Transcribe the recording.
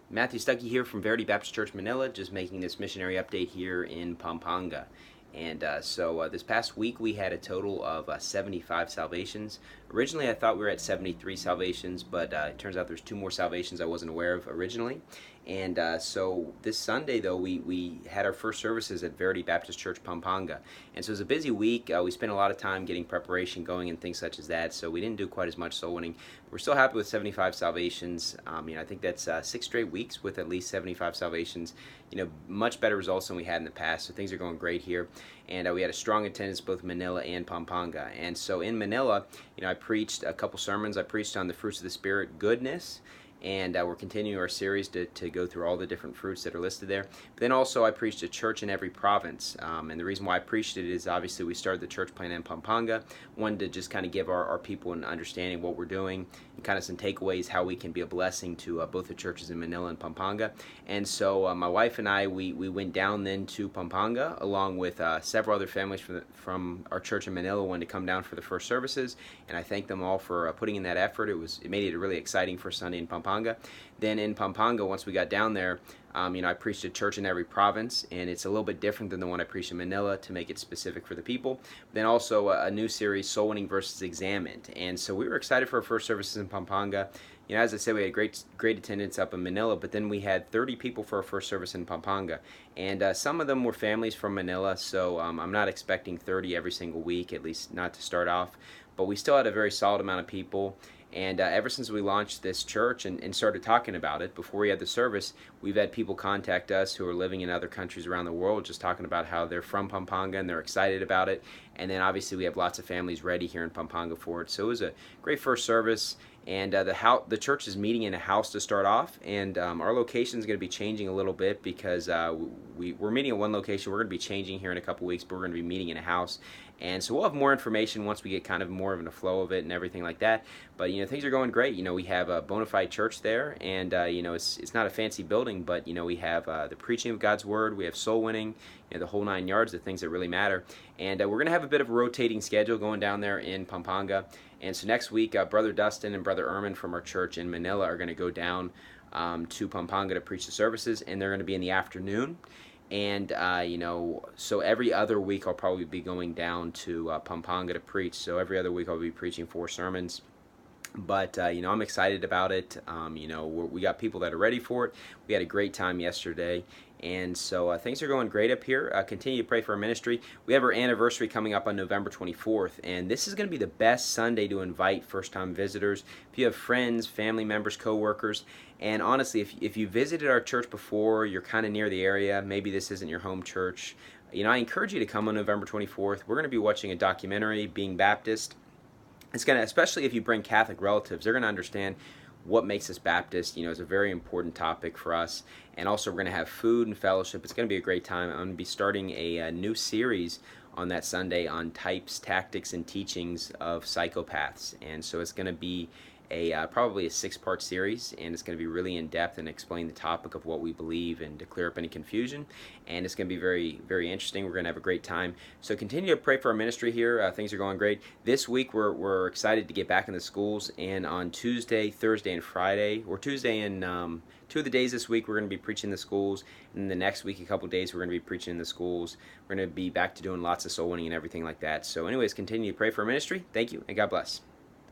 Matthew Stuckey here from Verity Baptist Church, Manila, just making this missionary update here in Pampanga. And this past week we had a total of 75 salvations. Originally I thought we were at 73 salvations, but it turns out there's two more salvations I wasn't aware of originally. And so this Sunday, though, we had our first services at Verity Baptist Church, Pampanga. And so it was a busy week. We spent a lot of time getting preparation going and things such as that, so we didn't do quite as much soul winning. We're still happy with 75 salvations. I think that's 6 straight weeks with at least 75 salvations. Much better results than we had in the past, so things are going great here. And we had a strong attendance both Manila and Pampanga. And so in Manila, I preached a couple sermons. I preached on the fruits of the Spirit, goodness, and we're continuing our series to go through all the different fruits that are listed there. But then also I preached a church in every province, and the reason why I preached it is obviously we started the church plant in Pampanga. Wanted to just kind of give our people an understanding of what we're doing and kind of some takeaways how we can be a blessing to both the churches in Manila and Pampanga. And so my wife and I, we went down then to Pampanga along with several other families from our church in Manila wanted to come down for the first services, and I thank them all for putting in that effort. It made it really exciting for Sunday in Pampanga. Then in Pampanga, once we got down there, I preached a church in every province, and it's a little bit different than the one I preached in Manila to make it specific for the people. Then also a new series, Soul Winning versus Examined. And so we were excited for our first services in Pampanga. As I said, we had great attendance up in Manila, but then we had 30 people for our first service in Pampanga. And some of them were families from Manila, so I'm not expecting 30 every single week, at least not to start off. But we still had a very solid amount of people. And ever since we launched this church and started talking about it, before we had the service, we've had people contact us who are living in other countries around the world just talking about how they're from Pampanga and they're excited about it. And then obviously we have lots of families ready here in Pampanga for it. So it was a great first service. And the church is meeting in a house to start off, and our location is going to be changing a little bit because we're meeting at one location. We're going to be changing here in a couple weeks, but we're going to be meeting in a house. And so we'll have more information once we get kind of more of a flow of it and everything like that. But things are going great. We have a bona fide church there, and it's not a fancy building, but we have the preaching of God's word. We have soul winning, the whole 9 yards, the things that really matter. And we're going to have a bit of a rotating schedule going down there in Pampanga. And so next week, Brother Dustin and Brother Erman from our church in Manila are going to go down to Pampanga to preach the services, and they're going to be in the afternoon. And so every other week I'll probably be going down to Pampanga to preach. So every other week I'll be preaching 4 sermons. But I'm excited about it. We got people that are ready for it. We had a great time yesterday, and so things are going great up here. Continue to pray for our ministry. We have our anniversary coming up on November 24th, and this is going to be the best Sunday to invite first-time visitors. If you have friends, family members, co-workers, and honestly, if you visited our church before, you're kind of near the area, maybe this isn't your home church, I encourage you to come on November 24th. We're going to be watching a documentary, Being Baptist. It's going to, especially if you bring Catholic relatives, they're going to understand what makes us Baptist. It's a very important topic for us. And also we're going to have food and fellowship. It's going to be a great time. I'm going to be starting a new series on that Sunday on types, tactics, and teachings of psychopaths. And so it's going to be probably a 6-part series, and it's going to be really in depth and explain the topic of what we believe and to clear up any confusion. And it's going to be very, very interesting. We're going to have a great time. So continue to pray for our ministry here. Things are going great. This week we're excited to get back in the schools, and on Tuesday, Thursday, and Friday, or Tuesday and 2 of the days this week we're going to be preaching in the schools, and the next week, a couple of days, we're going to be preaching in the schools. We're going to be back to doing lots of soul winning and everything like that. So anyways, continue to pray for our ministry. Thank you, and God bless.